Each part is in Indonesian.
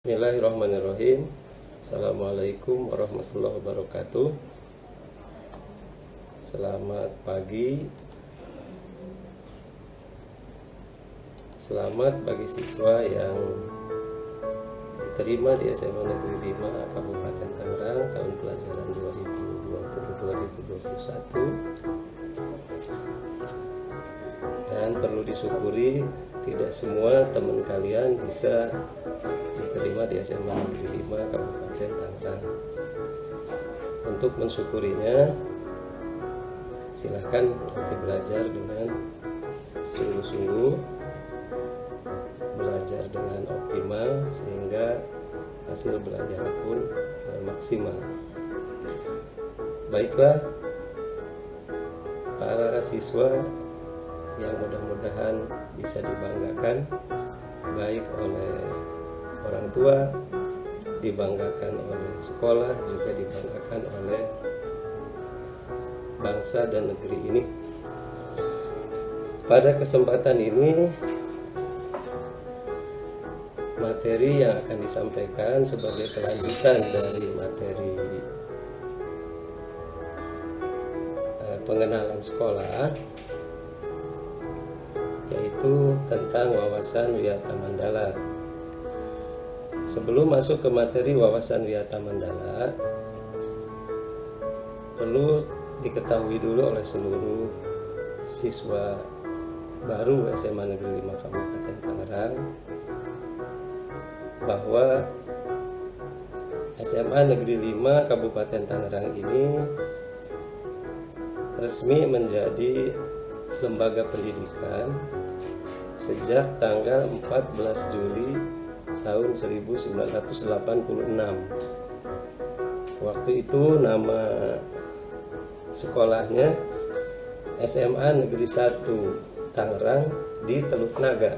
Bismillahirrahmanirrahim. Assalamualaikum warahmatullahi wabarakatuh. Selamat pagi. Selamat bagi siswa yang diterima di SMA Negeri 5 Kabupaten Tangerang tahun pelajaran 2020-2021. Dan perlu disyukuri, tidak semua teman kalian bisa diterima di SMA Negeri 5 Kabupaten Tangerang. Untuk mensyukurinya, silahkan nanti belajar dengan sungguh-sungguh, belajar dengan optimal sehingga hasil belajar pun maksimal. Baiklah, para siswa yang mudah-mudahan bisa dibanggakan baik oleh orang tua, dibanggakan oleh sekolah, juga dibanggakan oleh bangsa dan negeri ini. Pada kesempatan ini, materi yang akan disampaikan sebagai kelanjutan dari materi pengenalan sekolah, yaitu tentang wawasan Wiyata Mandala. Sebelum masuk ke materi wawasan Wiyata Mandala, perlu diketahui dulu oleh seluruh siswa baru SMA Negeri 5 Kabupaten Tangerang bahwa SMA Negeri 5 Kabupaten Tangerang ini resmi menjadi lembaga pendidikan sejak tanggal 14 Juli tahun 1986. Waktu itu nama sekolahnya SMA Negeri 1 Tangerang di Teluk Naga.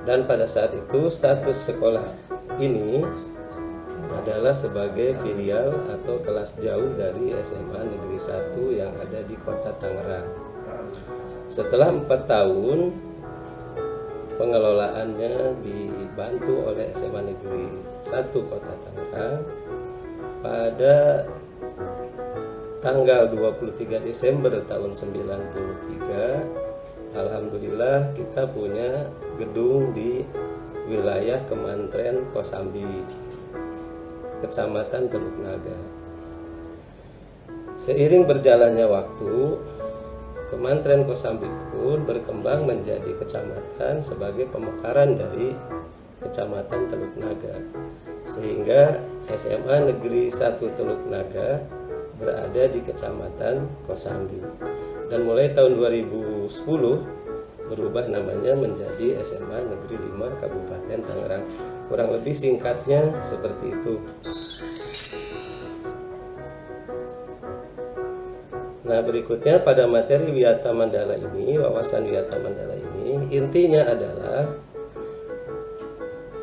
Dan pada saat itu status sekolah ini adalah sebagai filial atau kelas jauh dari SMA Negeri 1 yang ada di Kota Tangerang. Setelah 4 tahun pengelolaannya dibantu oleh SMA Negeri 1 Kota Tangerang, pada tanggal 23 Desember tahun 93, alhamdulillah kita punya gedung di wilayah Kementerian Kosambi, Kecamatan Teluk Naga. Seiring berjalannya waktu, Kementerian Kosambi pun berkembang menjadi kecamatan sebagai pemekaran dari Kecamatan Teluk Naga, sehingga SMA Negeri 1 Teluk Naga berada di Kecamatan Kosambi. Dan mulai tahun 2010 berubah namanya menjadi SMA Negeri 5 Kabupaten Tangerang. Kurang lebih singkatnya seperti itu. Nah, berikutnya pada materi Wiyata Mandala ini, wawasan Wiyata Mandala ini, intinya adalah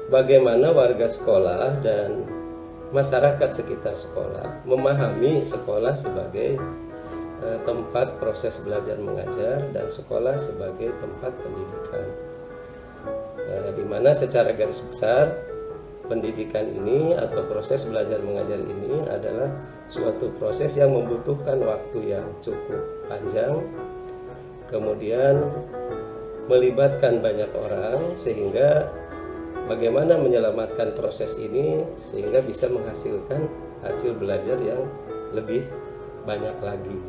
bagaimana warga sekolah dan masyarakat sekitar sekolah memahami sekolah sebagai tempat proses belajar mengajar dan sekolah sebagai tempat pendidikan. Di mana secara garis besar pendidikan ini atau proses belajar mengajar ini adalah suatu proses yang membutuhkan waktu yang cukup panjang, kemudian melibatkan banyak orang, sehingga bagaimana menyelamatkan proses ini sehingga bisa menghasilkan hasil belajar yang lebih banyak lagi.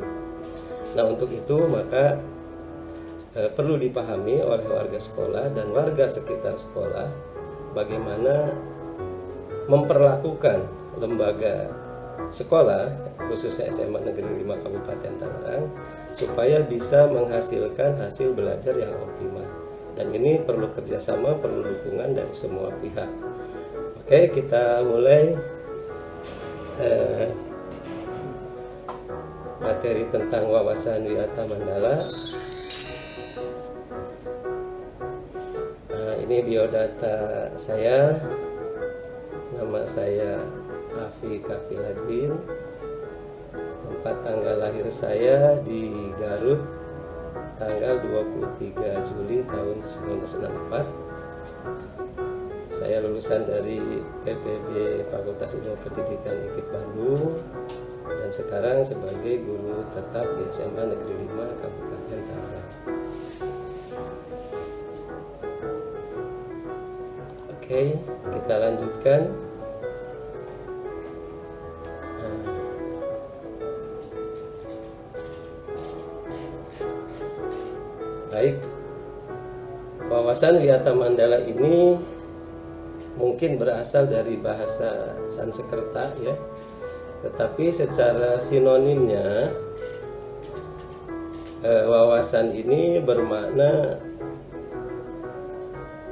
Nah, untuk itu maka perlu dipahami oleh warga sekolah dan warga sekitar sekolah bagaimana memperlakukan lembaga sekolah, khususnya SMA Negeri 5 Kabupaten Tangerang, supaya bisa menghasilkan hasil belajar yang optimal. Dan ini perlu kerjasama, perlu dukungan dari semua pihak. Oke, kita mulai materi tentang wawasan Wiyata Mandala. Ini biodata saya. Nama saya Afi Kafiladin. Tempat tanggal lahir saya di Garut, tanggal 23 Juli tahun 1964. Saya lulusan dari PPB Fakultas Ilmu Pendidikan IKIP Bandung dan sekarang sebagai guru tetap di SMA Negeri 5 Kabupaten Tangerang. Oke, kita lanjutkan. Baik, wawasan wiyata mandala ini mungkin berasal dari bahasa Sanskerta ya, tetapi secara sinonimnya wawasan ini bermakna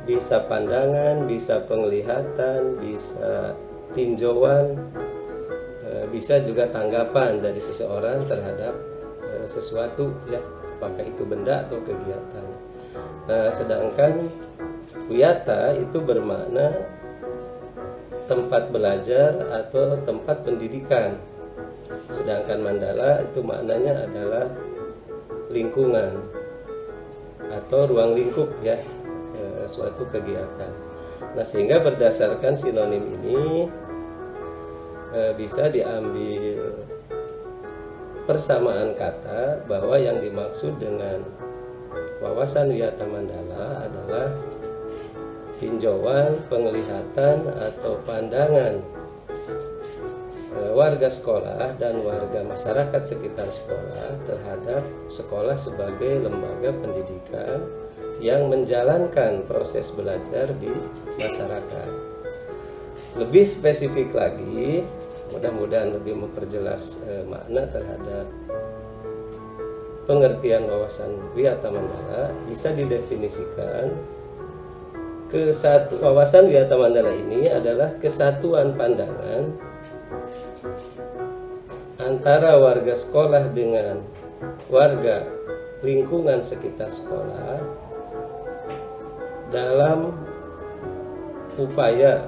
bisa pandangan, bisa penglihatan, bisa tinjauan, bisa juga tanggapan dari seseorang terhadap sesuatu ya, apakah itu benda atau kegiatan. Nah, sedangkan wiyata itu bermakna tempat belajar atau tempat pendidikan. Sedangkan mandala itu maknanya adalah lingkungan atau ruang lingkup ya, suatu kegiatan. Nah, sehingga berdasarkan sinonim ini bisa diambil persamaan kata bahwa yang dimaksud dengan wawasan wiyata mandala adalah tinjauan, penglihatan atau pandangan warga sekolah dan warga masyarakat sekitar sekolah terhadap sekolah sebagai lembaga pendidikan yang menjalankan proses belajar di masyarakat. Lebih spesifik lagi, mudah-mudahan lebih memperjelas makna terhadap pengertian wawasan wiyata mandala, bisa didefinisikan wawasan wiyata mandala ini adalah kesatuan pandangan antara warga sekolah dengan warga lingkungan sekitar sekolah dalam upaya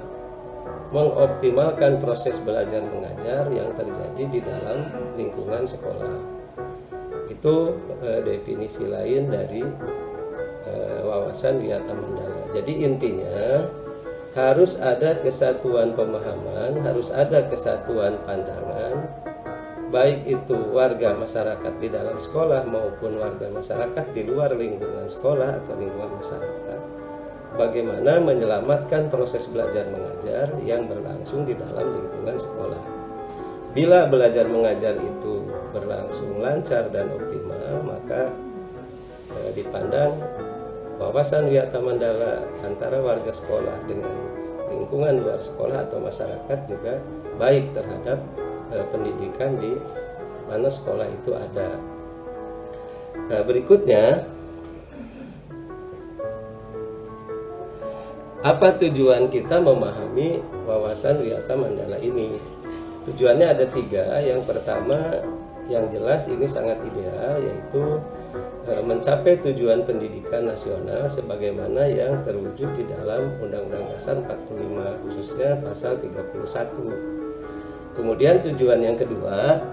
mengoptimalkan proses belajar mengajar yang terjadi di dalam lingkungan sekolah. Itu definisi lain dari wawasan wiyata mandala. Jadi intinya harus ada kesatuan pemahaman, harus ada kesatuan pandangan, baik itu warga masyarakat di dalam sekolah maupun warga masyarakat di luar lingkungan sekolah atau lingkungan masyarakat, bagaimana menyelamatkan proses belajar mengajar yang berlangsung di dalam lingkungan sekolah. Bila belajar mengajar itu berlangsung lancar dan optimal, maka dipandang wawasan wiyata mandala antara warga sekolah dengan lingkungan luar sekolah atau masyarakat juga baik terhadap pendidikan di mana sekolah itu ada. Nah, berikutnya, apa tujuan kita memahami wawasan wiyata mandala ini? Tujuannya ada 3. Yang pertama, yang jelas ini sangat ideal, yaitu mencapai tujuan pendidikan nasional sebagaimana yang terwujud di dalam Undang-Undang Dasar 45 khususnya pasal 31. Kemudian tujuan yang kedua,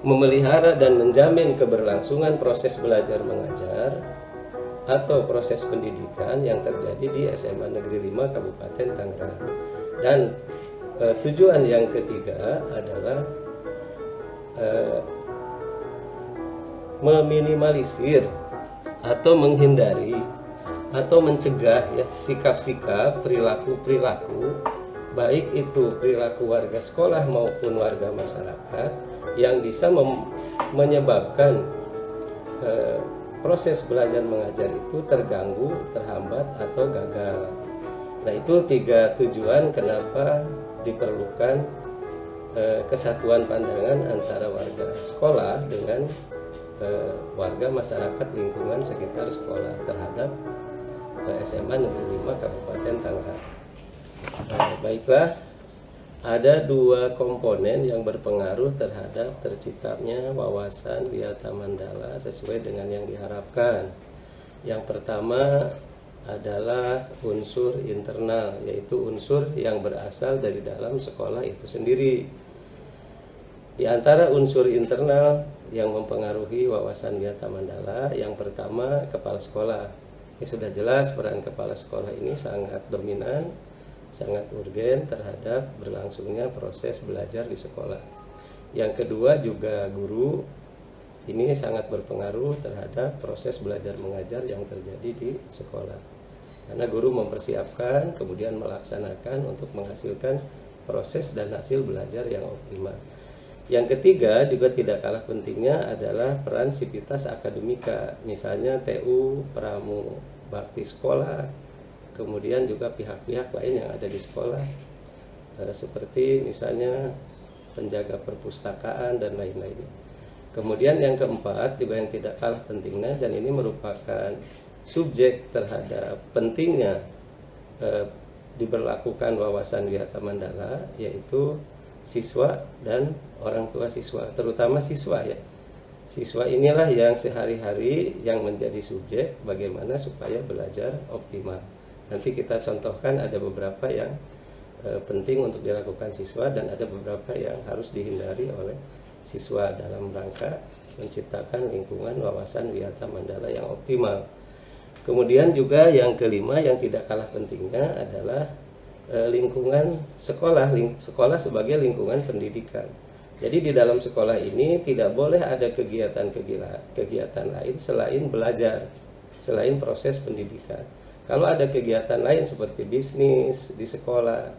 memelihara dan menjamin keberlangsungan proses belajar mengajar atau proses pendidikan yang terjadi di SMA Negeri 5 Kabupaten Tangerang. Dan tujuan yang ketiga adalah meminimalisir atau menghindari atau mencegah ya sikap-sikap, perilaku-perilaku baik itu perilaku warga sekolah maupun warga masyarakat yang bisa menyebabkan proses belajar mengajar itu terganggu, terhambat atau gagal. Nah, itu 3 tujuan kenapa diperlukan kesatuan pandangan antara warga sekolah dengan warga masyarakat lingkungan sekitar sekolah terhadap SMA Negeri 5 Kabupaten Tangerang. Baiklah, ada 2 komponen yang berpengaruh terhadap terciptanya wawasan wiyata mandala sesuai dengan yang diharapkan. Yang pertama adalah unsur internal, yaitu unsur yang berasal dari dalam sekolah itu sendiri. Di antara unsur internal yang mempengaruhi wawasan wiyata mandala, yang pertama kepala sekolah. Ini sudah jelas peran kepala sekolah ini sangat dominan sangat urgen terhadap berlangsungnya proses belajar di sekolah. Yang kedua juga guru ini sangat berpengaruh terhadap proses belajar mengajar yang terjadi di sekolah. Karena guru mempersiapkan, kemudian melaksanakan untuk menghasilkan proses dan hasil belajar yang optimal. Yang ketiga juga tidak kalah pentingnya adalah peran sivitas akademika, misalnya TU, pramu bakti sekolah, kemudian juga pihak-pihak lain yang ada di sekolah, seperti misalnya penjaga perpustakaan dan lain-lain. Kemudian yang keempat juga yang tidak kalah pentingnya, dan ini merupakan subjek terhadap pentingnya diberlakukan wawasan Wihata Mandala, yaitu siswa dan orang tua siswa, terutama siswa ya. Siswa inilah yang sehari-hari yang menjadi subjek bagaimana supaya belajar optimal. Nanti kita contohkan ada beberapa yang penting untuk dilakukan siswa dan ada beberapa yang harus dihindari oleh siswa dalam rangka menciptakan lingkungan wawasan Wihata Mandala yang optimal. Kemudian juga yang kelima yang tidak kalah pentingnya adalah lingkungan sekolah, sekolah sebagai lingkungan pendidikan. Jadi di dalam sekolah ini tidak boleh ada kegiatan lain selain belajar, selain proses pendidikan. Kalau ada kegiatan lain seperti bisnis di sekolah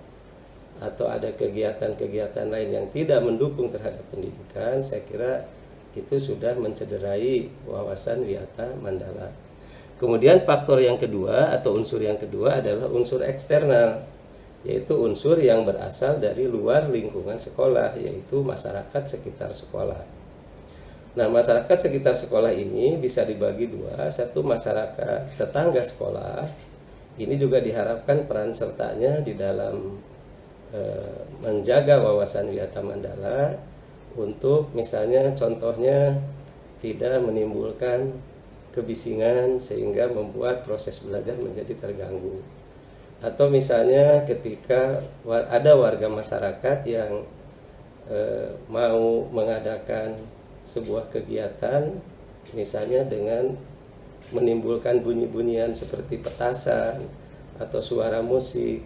atau ada kegiatan-kegiatan lain yang tidak mendukung terhadap pendidikan, saya kira itu sudah mencederai wawasan Wihata Mandala. Kemudian faktor yang kedua atau unsur yang kedua adalah unsur eksternal, yaitu unsur yang berasal dari luar lingkungan sekolah, yaitu masyarakat sekitar sekolah. Nah, masyarakat sekitar sekolah ini bisa dibagi dua. Satu, masyarakat tetangga sekolah. Ini juga diharapkan peran sertanya di dalam menjaga wawasan Wihata Mandala untuk misalnya contohnya tidak menimbulkan kebisingan sehingga membuat proses belajar menjadi terganggu. Atau misalnya ketika ada warga masyarakat yang mau mengadakan sebuah kegiatan misalnya dengan menimbulkan bunyi-bunyian seperti petasan atau suara musik,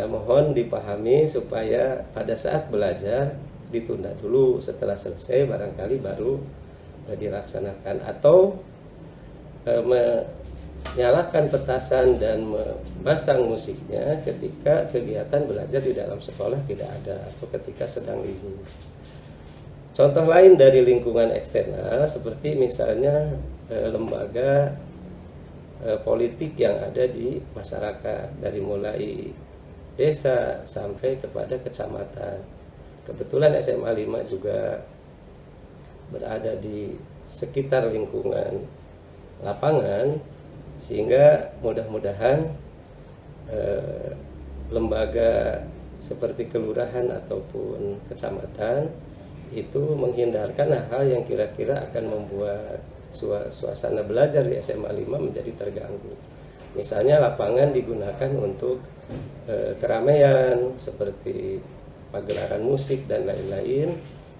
mohon dipahami supaya pada saat belajar ditunda dulu, setelah selesai barangkali baru dilaksanakan, atau menyalakan petasan dan memasang musiknya ketika kegiatan belajar di dalam sekolah tidak ada atau ketika sedang libur. Contoh lain dari lingkungan eksternal seperti misalnya lembaga politik yang ada di masyarakat, dari mulai desa sampai kepada kecamatan. Kebetulan SMA 5 juga berada di sekitar lingkungan lapangan, sehingga mudah-mudahan lembaga seperti kelurahan ataupun kecamatan itu menghindarkan hal yang kira-kira akan membuat suasana belajar di SMA 5 menjadi terganggu. Misalnya lapangan digunakan untuk keramaian seperti pagelaran musik dan lain-lain.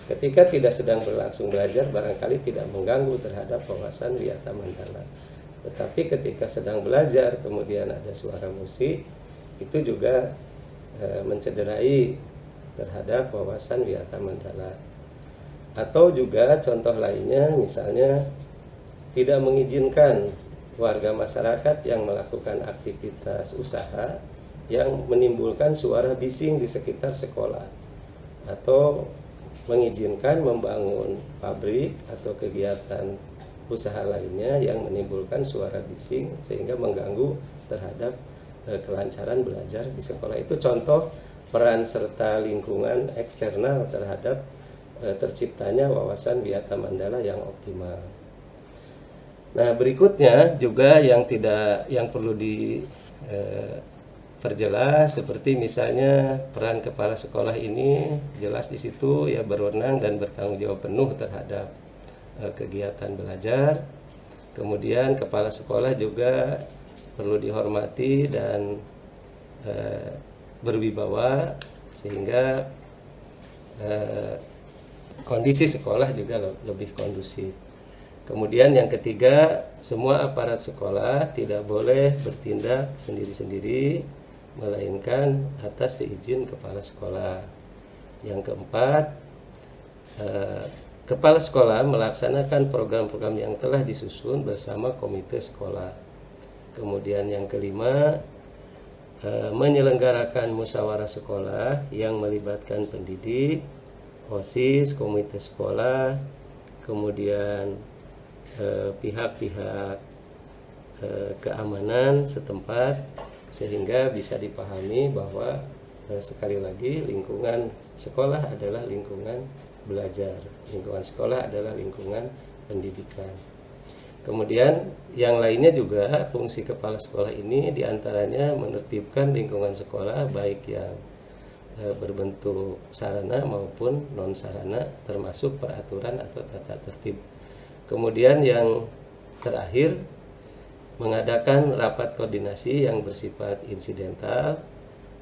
Ketika tidak sedang berlangsung belajar barangkali tidak mengganggu terhadap wawasan Wihata Mandala. Tetapi ketika sedang belajar kemudian ada suara musik, itu juga mencederai terhadap wawasan Wihata Mandala. Atau juga contoh lainnya misalnya tidak mengizinkan warga masyarakat yang melakukan aktivitas usaha yang menimbulkan suara bising di sekitar sekolah, atau mengizinkan membangun pabrik atau kegiatan usaha lainnya yang menimbulkan suara bising sehingga mengganggu terhadap kelancaran belajar di sekolah. Itu contoh peran serta lingkungan eksternal terhadap terciptanya wawasan Wihata Mandala yang optimal. Nah, berikutnya juga yang perlu diperjelas seperti misalnya peran kepala sekolah ini jelas di situ ya, berwenang dan bertanggung jawab penuh terhadap kegiatan belajar. Kemudian kepala sekolah juga perlu dihormati dan berwibawa sehingga kondisi sekolah juga lebih kondusif. Kemudian yang ketiga, semua aparat sekolah tidak boleh bertindak sendiri-sendiri, melainkan atas seizin kepala sekolah. Yang keempat, kepala sekolah melaksanakan program-program yang telah disusun bersama komite sekolah. Kemudian yang kelima, menyelenggarakan musyawarah sekolah yang melibatkan pendidik, OSIS, komite sekolah, kemudian pihak-pihak keamanan setempat, sehingga bisa dipahami bahwa sekali lagi lingkungan sekolah adalah lingkungan belajar, lingkungan sekolah adalah lingkungan pendidikan. Kemudian yang lainnya juga fungsi kepala sekolah ini diantaranya menertibkan lingkungan sekolah baik yang berbentuk sarana maupun non sarana, termasuk peraturan atau tata tertib. Kemudian yang terakhir, mengadakan rapat koordinasi yang bersifat insidental,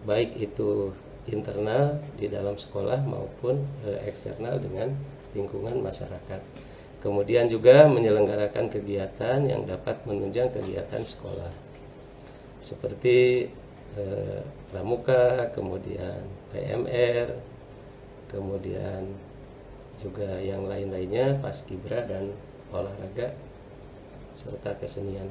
baik itu internal di dalam sekolah maupun eksternal dengan lingkungan masyarakat. Kemudian juga menyelenggarakan kegiatan yang dapat menunjang kegiatan sekolah, seperti pramuka, kemudian PMR, kemudian juga yang lain-lainnya, paskibra dan olahraga serta kesenian.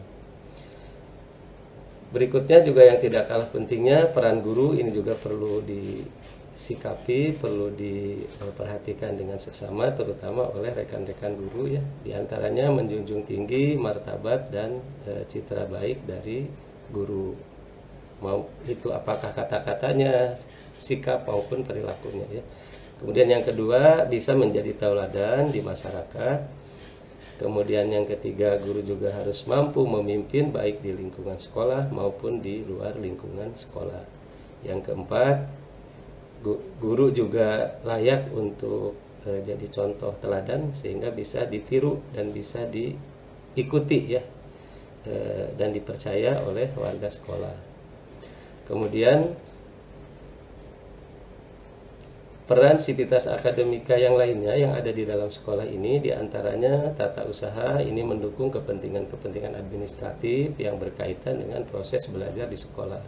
Berikutnya juga yang tidak kalah pentingnya, peran guru ini juga perlu disikapi, perlu diperhatikan dengan seksama, terutama oleh rekan-rekan guru ya. Di antaranya menjunjung tinggi martabat dan citra baik dari guru. Mau itu apakah kata-katanya, sikap maupun perilakunya ya. Kemudian yang kedua, bisa menjadi tauladan di masyarakat. Kemudian yang ketiga, guru juga harus mampu memimpin baik di lingkungan sekolah maupun di luar lingkungan sekolah. Yang keempat, guru juga layak untuk jadi contoh teladan sehingga bisa ditiru dan bisa diikuti ya, dan dipercaya oleh warga sekolah. Kemudian peran sivitas akademika yang lainnya yang ada di dalam sekolah ini, diantaranya tata usaha ini mendukung kepentingan-kepentingan administratif yang berkaitan dengan proses belajar di sekolah.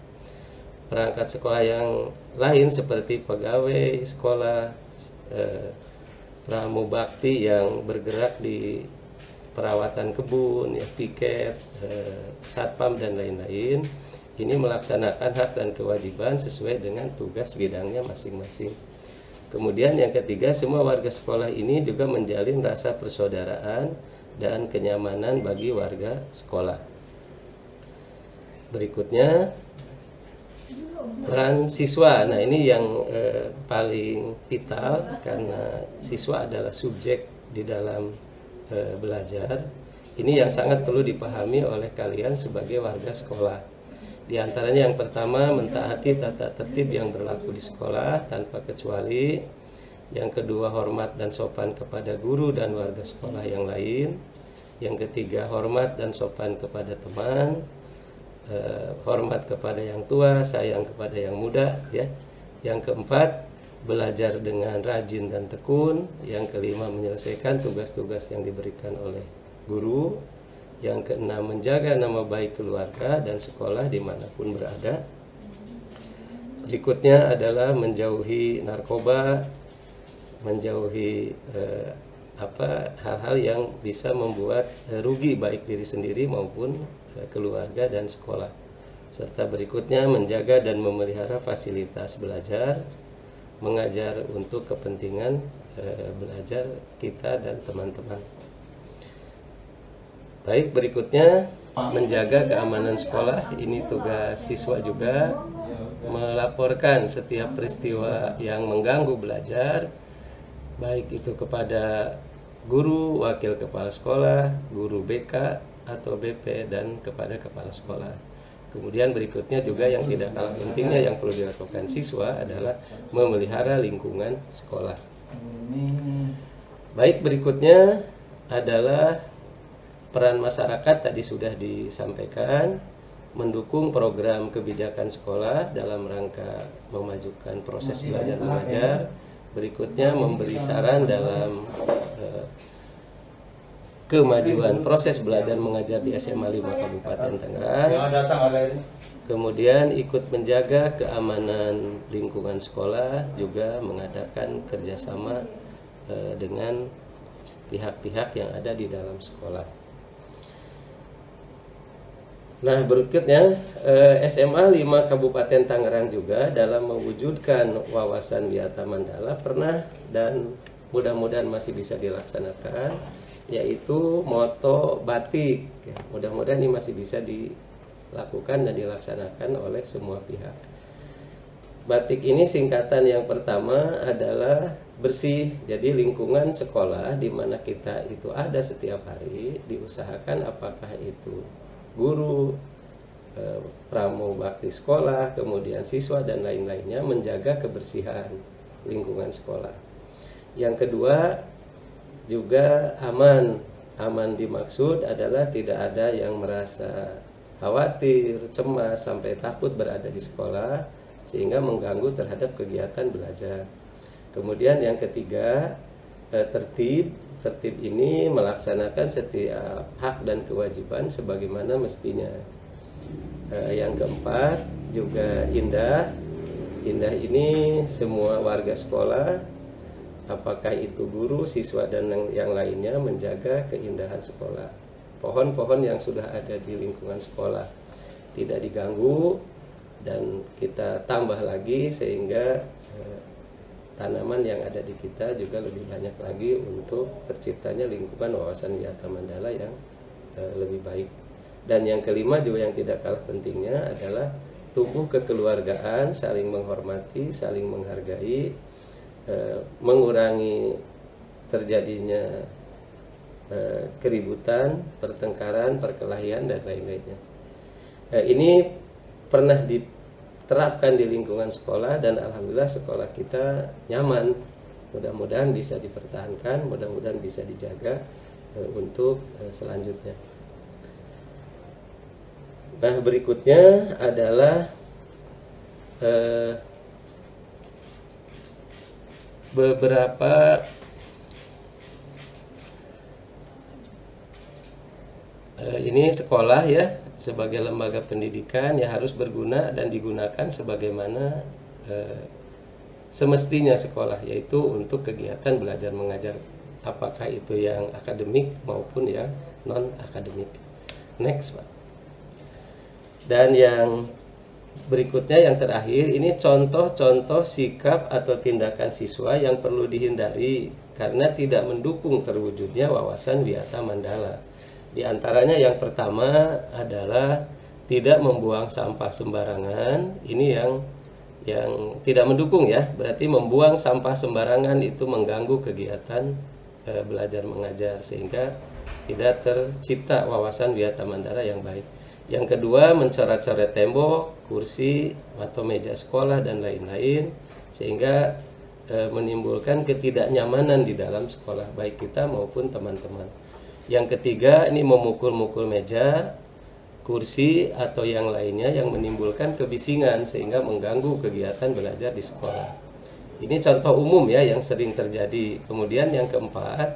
Perangkat sekolah yang lain seperti pegawai sekolah, pramubakti yang bergerak di perawatan kebun, ya, piket, satpam dan lain-lain, ini melaksanakan hak dan kewajiban sesuai dengan tugas bidangnya masing-masing. Kemudian yang ketiga, semua warga sekolah ini juga menjalin rasa persaudaraan dan kenyamanan bagi warga sekolah. Berikutnya, peran siswa. Nah ini yang paling vital karena siswa adalah subjek di dalam belajar. Ini yang sangat perlu dipahami oleh kalian sebagai warga sekolah. Di antaranya yang pertama, mentaati tata tertib yang berlaku di sekolah tanpa kecuali. Yang kedua, hormat dan sopan kepada guru dan warga sekolah yang lain. Yang ketiga, hormat dan sopan kepada teman. Hormat kepada yang tua, sayang kepada yang muda ya. Yang keempat, belajar dengan rajin dan tekun. Yang kelima, menyelesaikan tugas-tugas yang diberikan oleh guru. Yang keenam, menjaga nama baik keluarga dan sekolah dimanapun berada. Berikutnya adalah menjauhi narkoba, menjauhi hal-hal yang bisa membuat rugi baik diri sendiri maupun keluarga dan sekolah. Serta berikutnya, menjaga dan memelihara fasilitas belajar, mengajar untuk kepentingan belajar kita dan teman-teman. Baik, berikutnya menjaga keamanan sekolah. Ini tugas siswa juga, melaporkan setiap peristiwa yang mengganggu belajar, baik itu kepada guru, wakil kepala sekolah, guru BK atau BP, dan kepada kepala sekolah. Kemudian berikutnya juga yang tidak kalah pentingnya yang perlu dilakukan siswa adalah memelihara lingkungan sekolah. Baik, berikutnya adalah peran masyarakat. Tadi sudah disampaikan, mendukung program kebijakan sekolah dalam rangka memajukan proses belajar mengajar. Berikutnya, memberi saran dalam kemajuan proses belajar mengajar di SMA 5 Kabupaten Tangerang. Kemudian ikut menjaga keamanan lingkungan sekolah, juga mengadakan kerjasama dengan pihak-pihak yang ada di dalam sekolah. Nah, berikutnya SMA 5 Kabupaten Tangerang juga dalam mewujudkan wawasan Wiyata Mandala pernah dan mudah-mudahan masih bisa dilaksanakan, yaitu moto batik. Mudah-mudahan ini masih bisa dilakukan dan dilaksanakan oleh semua pihak. Batik ini singkatan yang pertama adalah bersih. Jadi lingkungan sekolah di mana kita itu ada setiap hari diusahakan, apakah itu guru, pramu bakti sekolah, kemudian siswa dan lain-lainnya, menjaga kebersihan lingkungan sekolah. Yang kedua juga aman. Aman dimaksud adalah tidak ada yang merasa khawatir, cemas, sampai takut berada di sekolah sehingga mengganggu terhadap kegiatan belajar. Kemudian yang ketiga, tertib. Tertib ini melaksanakan setiap hak dan kewajiban sebagaimana mestinya. Yang keempat juga indah. Indah ini semua warga sekolah, apakah itu guru, siswa dan yang lainnya, menjaga keindahan sekolah. Pohon-pohon yang sudah ada di lingkungan sekolah tidak diganggu, dan kita tambah lagi sehingga tanaman yang ada di kita juga lebih banyak lagi untuk terciptanya lingkungan wawasan Wiyata Mandala yang lebih baik. Dan yang kelima juga yang tidak kalah pentingnya adalah tumbuh kekeluargaan, saling menghormati, saling menghargai, mengurangi terjadinya keributan, pertengkaran, perkelahian dan lain-lainnya. Ini pernah diterapkan di lingkungan sekolah dan alhamdulillah sekolah kita nyaman. Mudah-mudahan bisa dipertahankan, mudah-mudahan bisa dijaga untuk selanjutnya. Nah, berikutnya adalah beberapa ini sekolah ya sebagai lembaga pendidikan ya harus berguna dan digunakan sebagaimana semestinya sekolah, yaitu untuk kegiatan belajar mengajar, apakah itu yang akademik maupun yang non akademik. Next, Pak. Dan yang berikutnya yang terakhir ini contoh-contoh sikap atau tindakan siswa yang perlu dihindari karena tidak mendukung terwujudnya wawasan Wiyata Mandala. Di antaranya yang pertama adalah tidak membuang sampah sembarangan. Ini yang tidak mendukung ya, berarti membuang sampah sembarangan itu mengganggu kegiatan belajar mengajar sehingga tidak tercipta wawasan Wiyata Mandala yang baik. Yang kedua, mencoret-coret tembok, kursi atau meja sekolah dan lain-lain sehingga menimbulkan ketidaknyamanan di dalam sekolah baik kita maupun teman-teman. Yang ketiga, ini memukul-mukul meja, kursi atau yang lainnya yang menimbulkan kebisingan sehingga mengganggu kegiatan belajar di sekolah. Ini contoh umum ya yang sering terjadi. Kemudian yang keempat,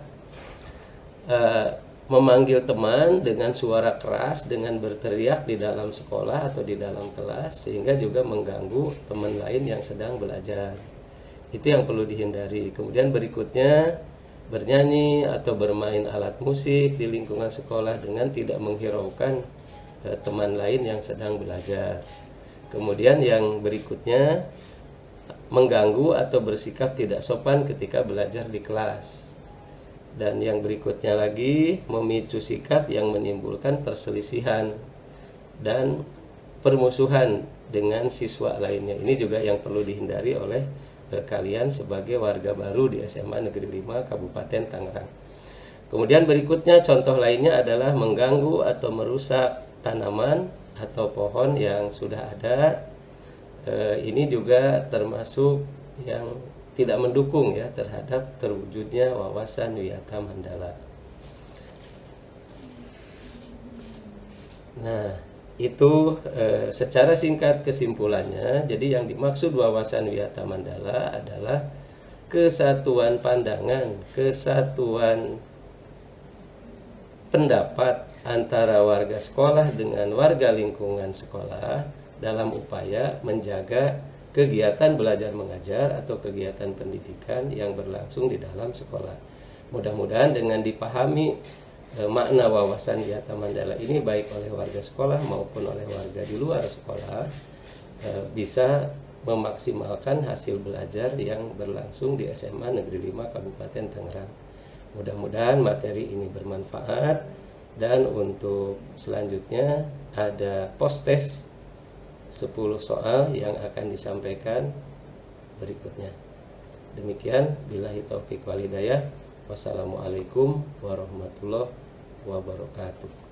memanggil teman dengan suara keras, dengan berteriak di dalam sekolah atau di dalam kelas sehingga juga mengganggu teman lain yang sedang belajar. Itu yang perlu dihindari. Kemudian berikutnya, bernyanyi atau bermain alat musik di lingkungan sekolah dengan tidak menghiraukan teman lain yang sedang belajar. Kemudian yang berikutnya, mengganggu atau bersikap tidak sopan ketika belajar di kelas. Dan yang berikutnya lagi, memicu sikap yang menimbulkan perselisihan dan permusuhan dengan siswa lainnya. Ini juga yang perlu dihindari oleh kalian sebagai warga baru di SMA Negeri 5 Kabupaten Tangerang. Kemudian berikutnya contoh lainnya adalah mengganggu atau merusak tanaman atau pohon yang sudah ada. Ini juga termasuk yang tidak mendukung ya terhadap terwujudnya wawasan Wiyata Mandala. Nah, itu secara singkat kesimpulannya. Jadi yang dimaksud wawasan Wiyata Mandala adalah kesatuan pandangan, kesatuan pendapat antara warga sekolah dengan warga lingkungan sekolah dalam upaya menjaga kegiatan belajar mengajar atau kegiatan pendidikan yang berlangsung di dalam sekolah. Mudah-mudahan dengan dipahami makna wawasan Yata Mandala ini baik oleh warga sekolah maupun oleh warga di luar sekolah bisa memaksimalkan hasil belajar yang berlangsung di SMA Negeri 5 Kabupaten Tangerang. Mudah-mudahan materi ini bermanfaat, dan untuk selanjutnya ada post-test 10 soal yang akan disampaikan berikutnya. Demikian, billahi taufik wal hidayah. Wassalamualaikum warahmatullahi wabarakatuh.